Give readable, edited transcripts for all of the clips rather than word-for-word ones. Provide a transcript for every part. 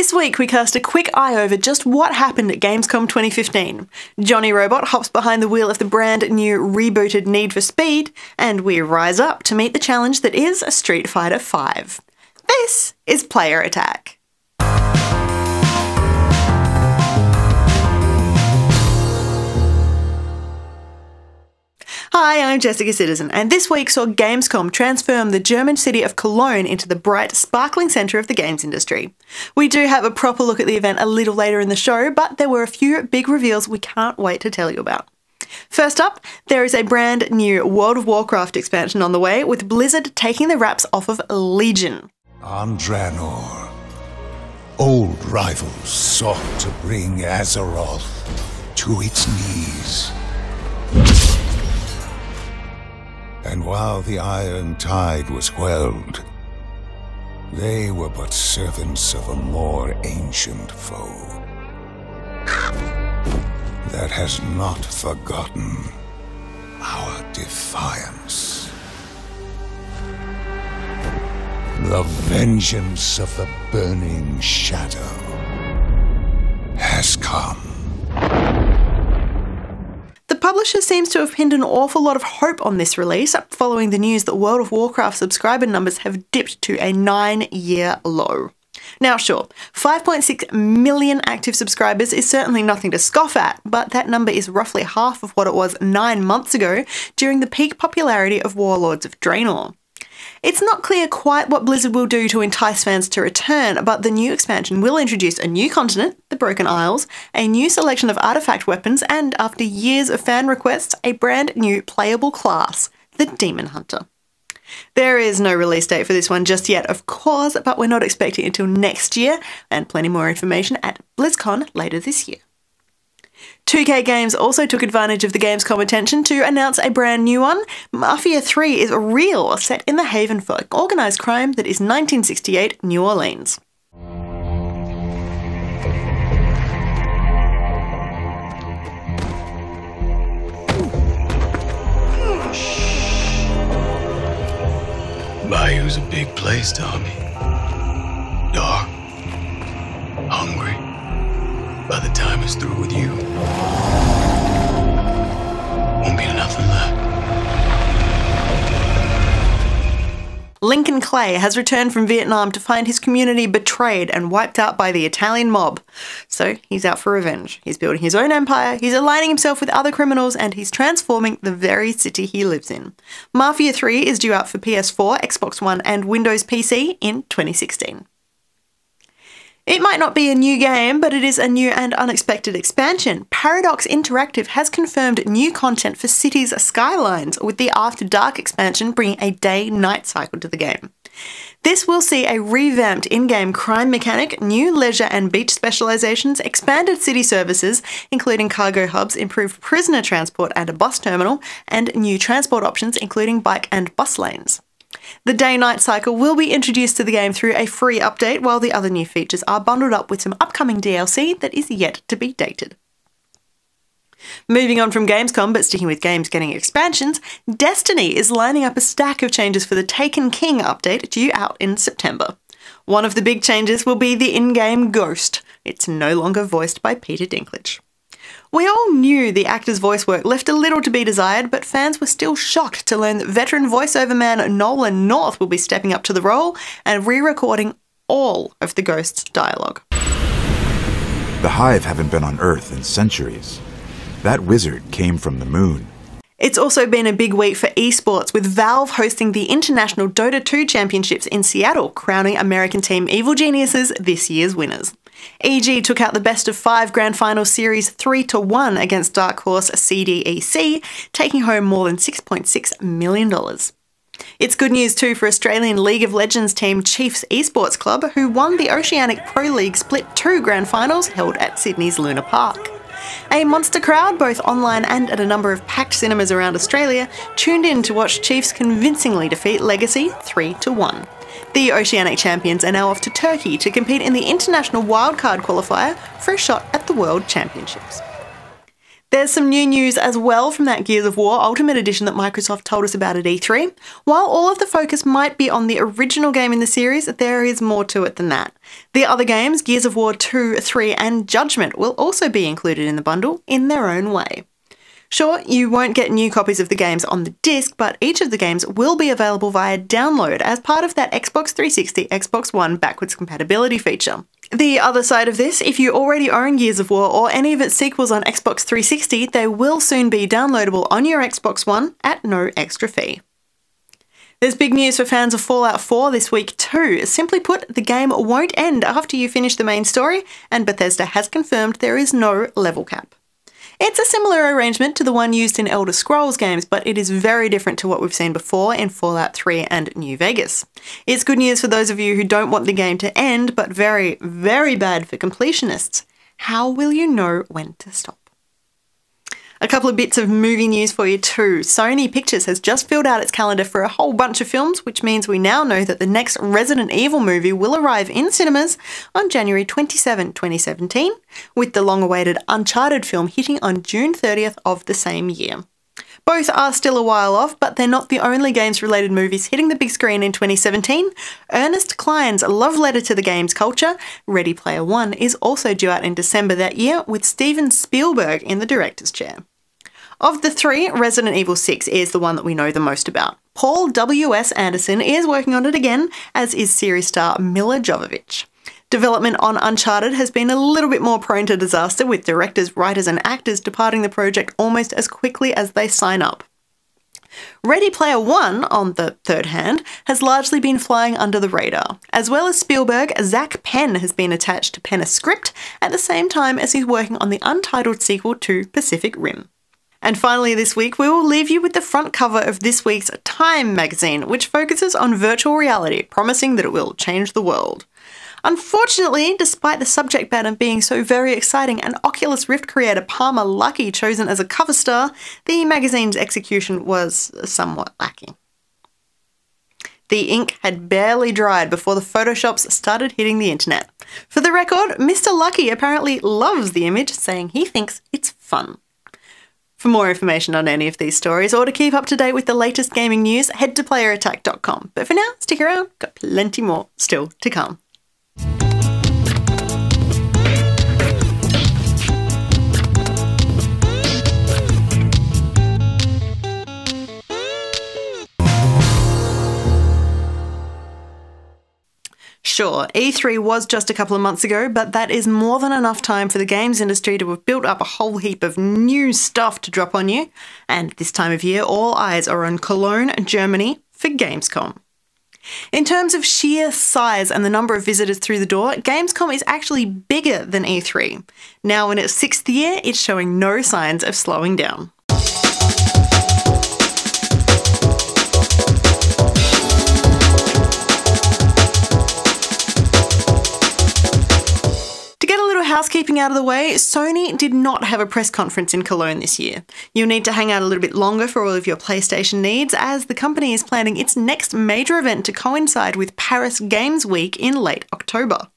This week we cast a quick eye over just what happened at Gamescom 2015. Jonny Robot hops behind the wheel of the brand new rebooted Need for Speed, and we rise up to meet the challenge that is Street Fighter V. This is PlayerAttack. Hi, I'm Jessica Citizen, and this week saw Gamescom transform the German city of Cologne into the bright, sparkling centre of the games industry. We do have a proper look at the event a little later in the show, but there were a few big reveals we can't wait to tell you about. First up, there is a brand new World of Warcraft expansion on the way, with Blizzard taking the wraps off of Legion. On Draenor, old rivals sought to bring Azeroth to its knees. And while the Iron Tide was quelled, they were but servants of a more ancient foe that has not forgotten our defiance. The vengeance of the Burning Shadow has come. The publisher seems to have pinned an awful lot of hope on this release, following the news that World of Warcraft subscriber numbers have dipped to a 9-year low. Now sure, 5.6 million active subscribers is certainly nothing to scoff at, but that number is roughly half of what it was 9 months ago during the peak popularity of Warlords of Draenor. It's not clear quite what Blizzard will do to entice fans to return, but the new expansion will introduce a new continent, the Broken Isles, a new selection of artifact weapons, and after years of fan requests, a brand new playable class, the Demon Hunter. There is no release date for this one just yet, of course, but we're not expecting it until next year, and plenty more information at BlizzCon later this year. 2K Games also took advantage of the Gamescom attention to announce a brand new one. Mafia 3 is real, set in the haven for organised crime that is 1968 New Orleans. Bayou's a big place, Tommy. Dark. Hungry. By the time it's through with you, won't be nothing left. Lincoln Clay has returned from Vietnam to find his community betrayed and wiped out by the Italian mob. So he's out for revenge. He's building his own empire, he's aligning himself with other criminals, and he's transforming the very city he lives in. Mafia 3 is due out for PS4, Xbox One, and Windows PC in 2016. It might not be a new game, but it is a new and unexpected expansion. Paradox Interactive has confirmed new content for Cities Skylines, with the After Dark expansion bringing a day-night cycle to the game. This will see a revamped in-game crime mechanic, new leisure and beach specializations, expanded city services, including cargo hubs, improved prisoner transport and a bus terminal, and new transport options, including bike and bus lanes. The day-night cycle will be introduced to the game through a free update, while the other new features are bundled up with some upcoming DLC that is yet to be dated. Moving on from Gamescom, but sticking with games getting expansions, Destiny is lining up a stack of changes for the Taken King update due out in September. One of the big changes will be the in-game Ghost. It's no longer voiced by Peter Dinklage. We all knew the actor's voice work left a little to be desired, but fans were still shocked to learn that veteran voiceover man Nolan North will be stepping up to the role and re-recording all of the Ghost's dialogue. The Hive haven't been on Earth in centuries. That wizard came from the moon. It's also been a big week for esports, with Valve hosting the International Dota 2 Championships in Seattle, crowning American team Evil Geniuses this year's winners. EG took out the best of 5 Grand Final series 3-1 against Dark Horse CDEC, taking home more than $6.6 million. It's good news too for Australian League of Legends team Chiefs Esports Club, who won the Oceanic Pro League Split 2 Grand Finals held at Sydney's Luna Park. A monster crowd, both online and at a number of packed cinemas around Australia, tuned in to watch Chiefs convincingly defeat Legacy 3-1. The Oceanic champions are now off to Turkey to compete in the International Wildcard Qualifier for a shot at the World Championships. There's some new news as well from that Gears of War Ultimate Edition that Microsoft told us about at E3. While all of the focus might be on the original game in the series, there is more to it than that. The other games, Gears of War 2, 3 and Judgment, will also be included in the bundle in their own way. Sure, you won't get new copies of the games on the disc, but each of the games will be available via download as part of that Xbox 360, Xbox One backwards compatibility feature. The other side of this, if you already own Gears of War or any of its sequels on Xbox 360, they will soon be downloadable on your Xbox One at no extra fee. There's big news for fans of Fallout 4 this week too. Simply put, the game won't end after you finish the main story, and Bethesda has confirmed there is no level cap. It's a similar arrangement to the one used in Elder Scrolls games, but it is very different to what we've seen before in Fallout 3 and New Vegas. It's good news for those of you who don't want the game to end, but very, very bad for completionists. How will you know when to stop? A couple of bits of movie news for you too. Sony Pictures has just filled out its calendar for a whole bunch of films, which means we now know that the next Resident Evil movie will arrive in cinemas on January 27, 2017, with the long-awaited Uncharted film hitting on June 30th of the same year. Both are still a while off, but they're not the only games-related movies hitting the big screen in 2017. Ernest Cline's love letter to the games culture, Ready Player One, is also due out in December that year, with Steven Spielberg in the director's chair. Of the three, Resident Evil 6 is the one that we know the most about. Paul W.S. Anderson is working on it again, as is series star Mila Jovovich. Development on Uncharted has been a little bit more prone to disaster, with directors, writers and actors departing the project almost as quickly as they sign up. Ready Player One, on the third hand, has largely been flying under the radar. As well as Spielberg, Zach Penn has been attached to pen a script at the same time as he's working on the untitled sequel to Pacific Rim. And finally this week, we will leave you with the front cover of this week's Time magazine, which focuses on virtual reality, promising that it will change the world. Unfortunately, despite the subject matter being so very exciting and Oculus Rift creator Palmer Luckey chosen as a cover star, the magazine's execution was somewhat lacking. The ink had barely dried before the photoshops started hitting the internet. For the record, Mr. Luckey apparently loves the image, saying he thinks it's fun. For more information on any of these stories, or to keep up to date with the latest gaming news, head to PlayerAttack.com. But for now, stick around, got plenty more still to come. Sure, E3 was just a couple of months ago, but that is more than enough time for the games industry to have built up a whole heap of new stuff to drop on you. And this time of year, all eyes are on Cologne, Germany for Gamescom. In terms of sheer size and the number of visitors through the door, Gamescom is actually bigger than E3. Now in its 6th year, it's showing no signs of slowing down. Housekeeping out of the way, Sony did not have a press conference in Cologne this year. You'll need to hang out a little bit longer for all of your PlayStation needs, as the company is planning its next major event to coincide with Paris Games Week in late October.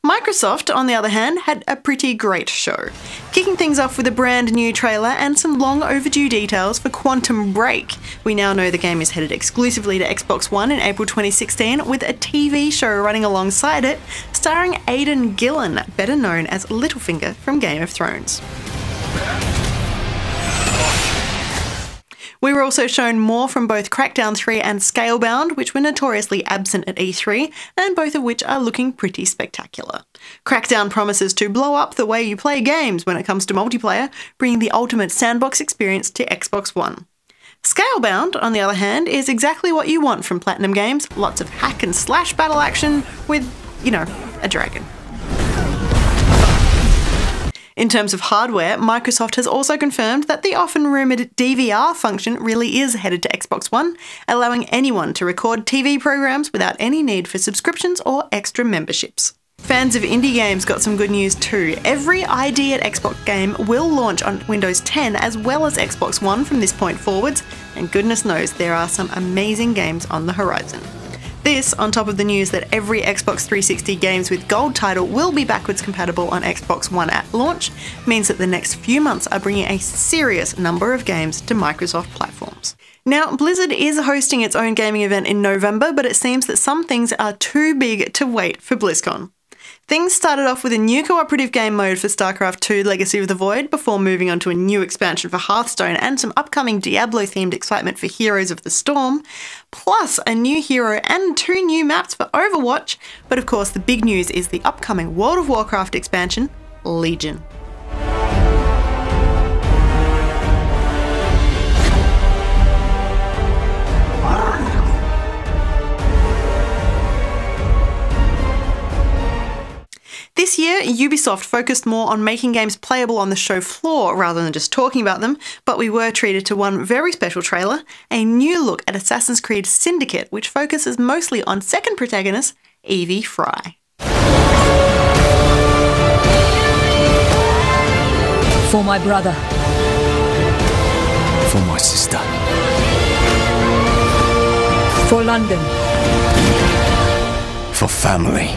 Microsoft, on the other hand, had a pretty great show, kicking things off with a brand new trailer and some long overdue details for Quantum Break. We now know the game is headed exclusively to Xbox One in April 2016, with a TV show running alongside it, starring Aidan Gillen, better known as Littlefinger from Game of Thrones. We were also shown more from both Crackdown 3 and Scalebound, which were notoriously absent at E3, and both of which are looking pretty spectacular. Crackdown promises to blow up the way you play games when it comes to multiplayer, bringing the ultimate sandbox experience to Xbox One. Scalebound, on the other hand, is exactly what you want from Platinum Games, lots of hack and slash battle action with, you know, a dragon. In terms of hardware, Microsoft has also confirmed that the often rumoured DVR function really is headed to Xbox One, allowing anyone to record TV programs without any need for subscriptions or extra memberships. Fans of indie games got some good news too. Every ID at Xbox game will launch on Windows 10 as well as Xbox One from this point forwards, and goodness knows there are some amazing games on the horizon. This, on top of the news that every Xbox 360 games with Gold title will be backwards compatible on Xbox One at launch, means that the next few months are bringing a serious number of games to Microsoft platforms. Now, Blizzard is hosting its own gaming event in November, but it seems that some things are too big to wait for BlizzCon. Things started off with a new cooperative game mode for StarCraft II Legacy of the Void before moving on to a new expansion for Hearthstone and some upcoming Diablo-themed excitement for Heroes of the Storm, plus a new hero and 2 new maps for Overwatch, but of course the big news is the upcoming World of Warcraft expansion, Legion. This year, Ubisoft focused more on making games playable on the show floor rather than just talking about them, but we were treated to one very special trailer, a new look at Assassin's Creed Syndicate, which focuses mostly on second protagonist, Evie Fry. For my brother. For my sister. For London. For family.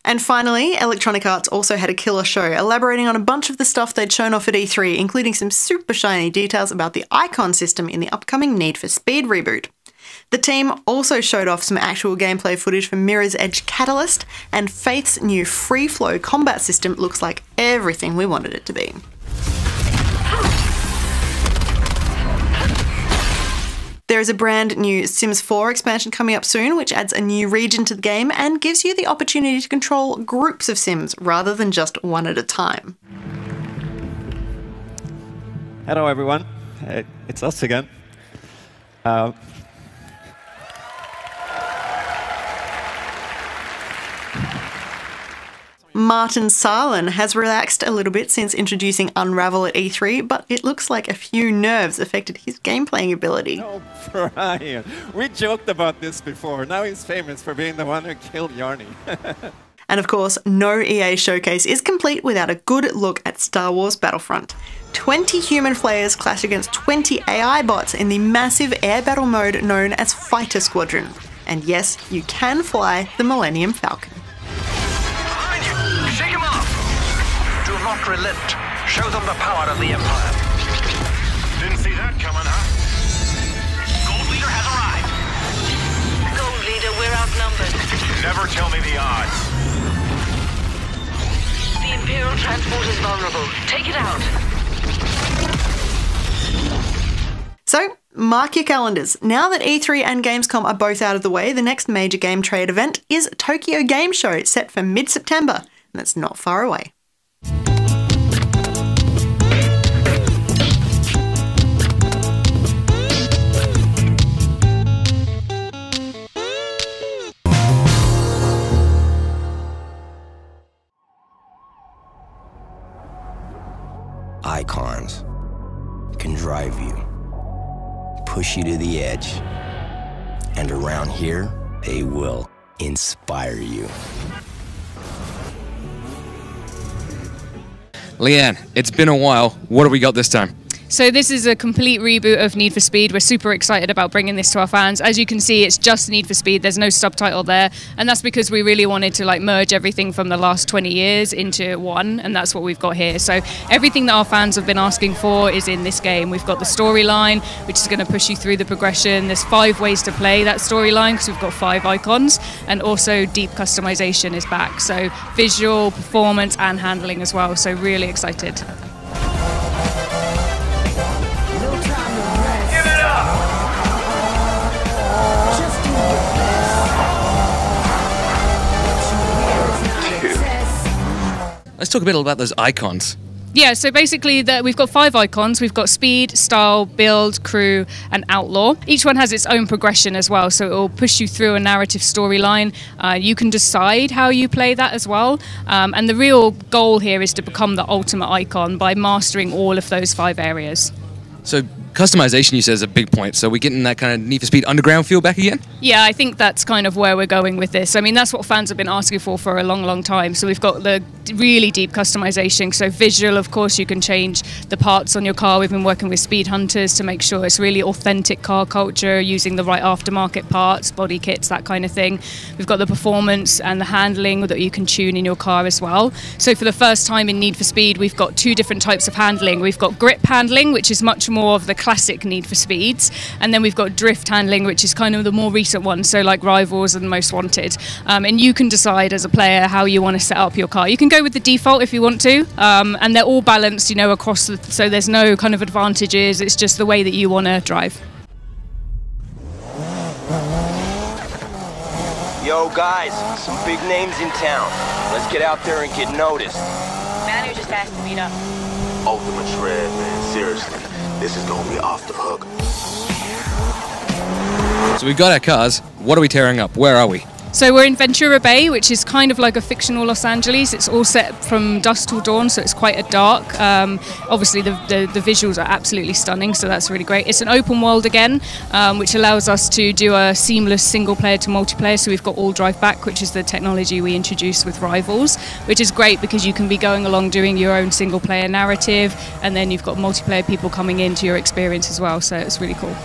And finally, Electronic Arts also had a killer show, elaborating on a bunch of the stuff they'd shown off at E3, including some super shiny details about the icon system in the upcoming Need for Speed reboot. The team also showed off some actual gameplay footage from Mirror's Edge Catalyst, and Faith's new free-flow combat system looks like everything we wanted it to be. There is a brand new Sims 4 expansion coming up soon, which adds a new region to the game and gives you the opportunity to control groups of Sims rather than just one at a time. Hello everyone, it's us again. Martin Salin has relaxed a little bit since introducing Unravel at E3, but it looks like a few nerves affected his game-playing ability. Oh, Brian, we joked about this before. Now he's famous for being the one who killed Jonny. And of course, no EA showcase is complete without a good look at Star Wars Battlefront. 20 human players clash against 20 AI bots in the massive air battle mode known as Fighter Squadron. And yes, you can fly the Millennium Falcon. Shake them off! Do not relent. Show them the power of the Empire. Didn't see that coming, huh? Gold Leader has arrived. Gold Leader, we're outnumbered. Never tell me the odds. The Imperial transport is vulnerable. Take it out. So, mark your calendars. Now that E3 and Gamescom are both out of the way, the next major game trade event is Tokyo Game Show, set for mid-September. That's not far away. Icons can drive you, push you to the edge, and around here, they will inspire you. Leanne, it's been a while. What have we got this time? So this is a complete reboot of Need for Speed. We're super excited about bringing this to our fans. As you can see, it's just Need for Speed. There's no subtitle there. And that's because we really wanted to merge everything from the last 20 years into one. And that's what we've got here. So everything that our fans have been asking for is in this game. We've got the storyline, which is going to push you through the progression. There's 5 ways to play that storyline because we've got 5 icons. And also deep customization is back. So visual, performance and handling as well. So really excited. Let's talk a bit about those icons. Yeah, so basically we've got 5 icons. We've got speed, style, build, crew, and outlaw. Each one has its own progression as well, so it will push you through a narrative storyline. You can decide how you play that as well. And the real goal here is to become the ultimate icon by mastering all of those 5 areas. So Customization, you said, is a big point. So we're getting that kind of Need for Speed Underground feel back again? Yeah, I think that's kind of where we're going with this. I mean, that's what fans have been asking for a long, long time. So we've got the really deep customization. So visual, of course, you can change the parts on your car. We've been working with speed hunters to make sure it's really authentic car culture, using the right aftermarket parts, body kits, that kind of thing. We've got the performance and the handling that you can tune in your car as well. So for the first time in Need for Speed, we've got two different types of handling. We've got grip handling, which is much more of the classic Need for Speeds, and then we've got drift handling, which is kind of the more recent one, so like Rivals and Most Wanted. And you can decide as a player how you want to set up your car. You can go with the default if you want to, and they're all balanced, you know, across the, so there's no kind of advantages, it's just the way that you want to drive. Yo guys, some big names in town. Let's get out there and get noticed. Manu just asked to meet up. Ultimate shred, man. Seriously. This is gonna be off the hook. So we've got our cars. What are we tearing up? Where are we? So we're in Ventura Bay, which is kind of like a fictional Los Angeles. It's all set from dusk till dawn, so it's quite a dark. Obviously, the visuals are absolutely stunning, so that's really great. It's an open world again, which allows us to do a seamless single player to multiplayer. So we've got all drive back, which is the technology we introduced with Rivals, which is great because you can be going along doing your own single player narrative, and then you've got multiplayer people coming into your experience as well. So it's really cool.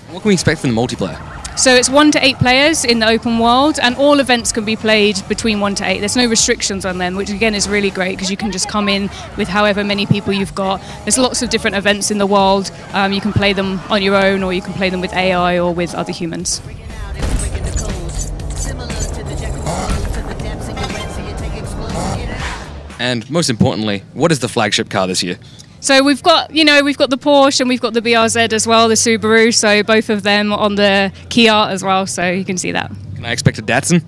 What can we expect from the multiplayer? So it's 1 to 8 players in the open world, and all events can be played between 1 to 8. There's no restrictions on them, which again is really great because you can just come in with however many people you've got. There's lots of different events in the world. You can play them on your own, or you can play them with AI or with other humans. And most importantly, what is the flagship car this year? So we've got, you know, we've got the Porsche and we've got the BRZ as well, the Subaru. So both of them on the Kia as well. So you can see that. Can I expect a Datsun?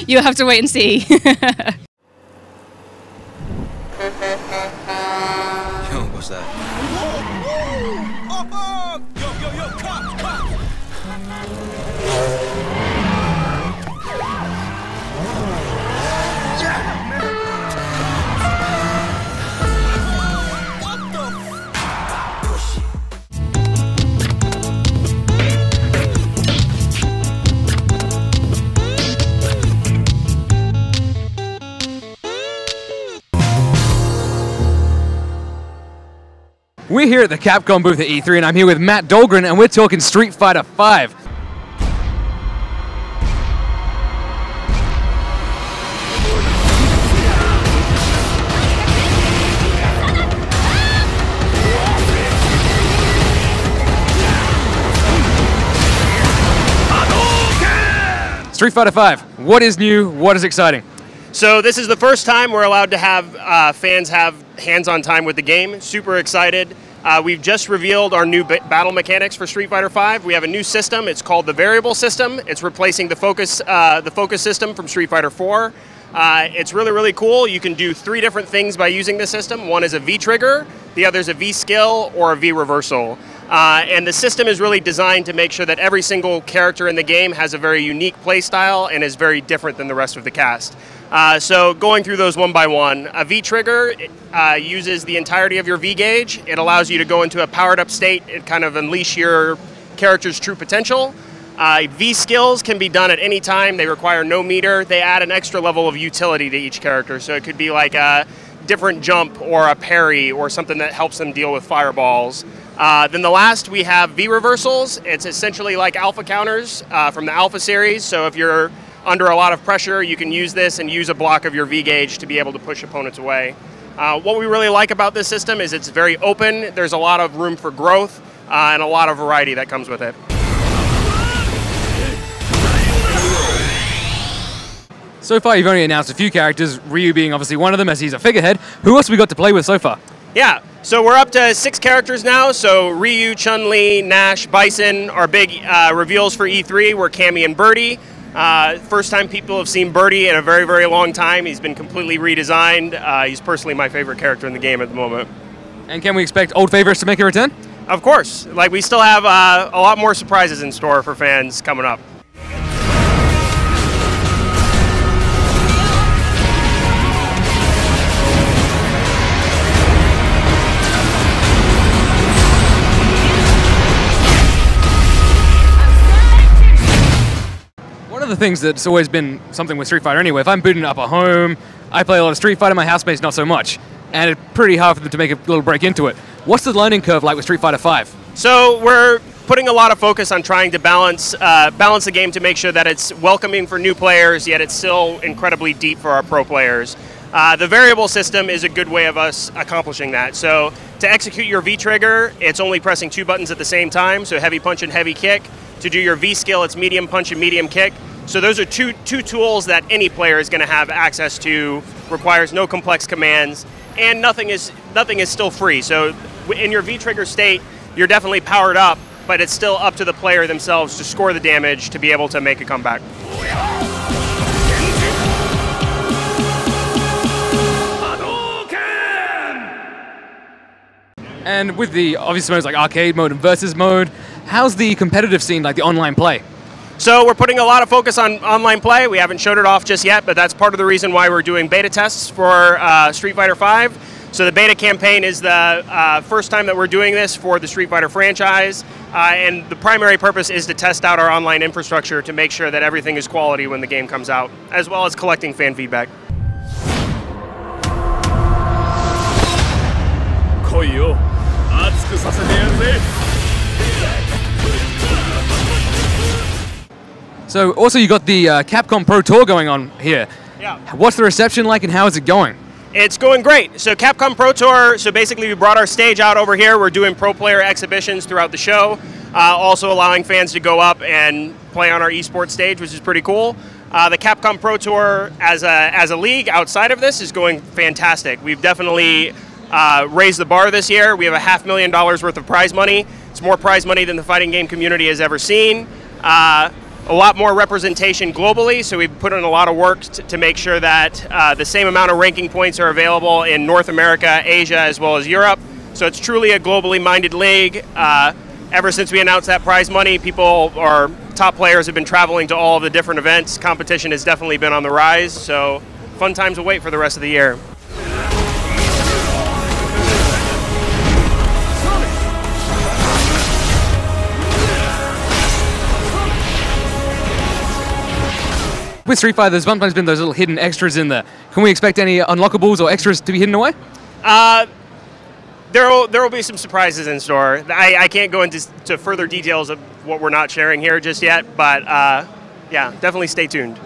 You'll have to wait and see. Yo, what's that? Yo, cops, cops! We're here at the Capcom booth at E3, and I'm here with Matt Dahlgren, and we're talking Street Fighter V. Street Fighter V, what is new, what is exciting? So this is the first time we're allowed to have fans have hands-on time with the game. Super excited. We've just revealed our new battle mechanics for Street Fighter V. We have a new system. It's called the variable system. It's replacing the focus system from Street Fighter IV. It's really, really cool. You can do 3 different things by using the system. One is a V trigger, the other is a V skill, or a V reversal. And the system is really designed to make sure that every single character in the game has a very unique play style and is very different than the rest of the cast. So going through those one by one, a V trigger uses the entirety of your V gauge. It allows you to go into a powered up state and kind of unleash your character's true potential. V skills can be done at any time. They require no meter. They add an extra level of utility to each character. So it could be like a different jump or a parry or something that helps them deal with fireballs. Then the last, we have V reversals. It's essentially like alpha counters from the Alpha series. So if you're under a lot of pressure, you can use this and use a block of your V gauge to be able to push opponents away. What we really like about this system is it's very open. There's a lot of room for growth and a lot of variety that comes with it. So far, you've only announced a few characters, Ryu being obviously one of them, as he's a figurehead. Who else have we got to play with so far? Yeah, so we're up to 6 characters now. So Ryu, Chun-Li, Nash, Bison are big reveals for E3. We're Cammy and Birdie. First time people have seen Birdie in a very, very long time. He's been completely redesigned. He's personally my favorite character in the game at the moment. And can we expect old favorites to make a return? Of course. Like, we still have a lot more surprises in store for fans coming up. the things that's always been something with Street Fighter anyway, if I'm booting up at home, I play a lot of Street Fighter, my housemates not so much. And it's pretty hard for them to make a little break into it. What's the learning curve like with Street Fighter V? So we're putting a lot of focus on trying to balance the game to make sure that it's welcoming for new players, yet it's still incredibly deep for our pro players. The variable system is a good way of us accomplishing that. So to execute your V trigger, it's only pressing 2 buttons at the same time, so heavy punch and heavy kick. To do your V skill, it's medium punch and medium kick. So those are two tools that any player is going to have access to, requires no complex commands, and nothing is still free. So in your V trigger state, you're definitely powered up, but it's still up to the player themselves to score the damage to be able to make a comeback. And with the obvious modes like arcade mode and versus mode, how's the competitive scene, like the online play? So we're putting a lot of focus on online play. We haven't showed it off just yet, but that's part of the reason why we're doing beta tests for Street Fighter V. So the beta campaign is the first time that we're doing this for the Street Fighter franchise, and the primary purpose is to test out our online infrastructure to make sure that everything is quality when the game comes out, as well as collecting fan feedback. So also you got the Capcom Pro Tour going on here. Yeah. What's the reception like and how is it going? It's going great. So Capcom Pro Tour, so basically we brought our stage out over here. We're doing pro player exhibitions throughout the show, also allowing fans to go up and play on our esports stage, which is pretty cool. The Capcom Pro Tour as a league outside of this is going fantastic. We've definitely raised the bar this year. We have $500,000 worth of prize money. It's more prize money than the fighting game community has ever seen. A lot more representation globally, so we've put in a lot of work to make sure that the same amount of ranking points are available in North America, Asia, as well as Europe. So it's truly a globally minded league. Ever since we announced that prize money, people or top players have been traveling to all of the different events. Competition has definitely been on the rise, so fun times await for the rest of the year. With Street Fighter, there's sometimes been those little hidden extras in there. Can we expect any unlockables or extras to be hidden away? There will be some surprises in store. I can't go into further details of what we're not sharing here just yet, but yeah, definitely stay tuned.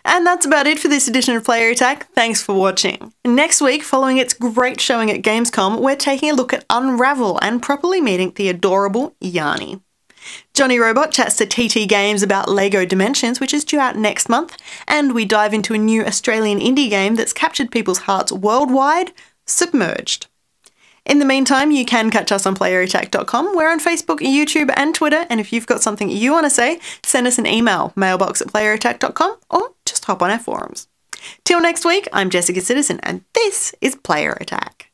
And that's about it for this edition of PlayerAttack. Thanks for watching. Next week, following its great showing at Gamescom, we're taking a look at Unravel and properly meeting the adorable Yanni. Jonny Robot chats to TT Games about LEGO Dimensions, which is due out next month, and we dive into a new Australian indie game that's captured people's hearts worldwide, Submerged. In the meantime, you can catch us on PlayerAttack.com. We're on Facebook, YouTube, and Twitter, and if you've got something you want to say, send us an email, mailbox@PlayerAttack.com, or just hop on our forums. Till next week, I'm Jessica Citizen, and this is PlayerAttack.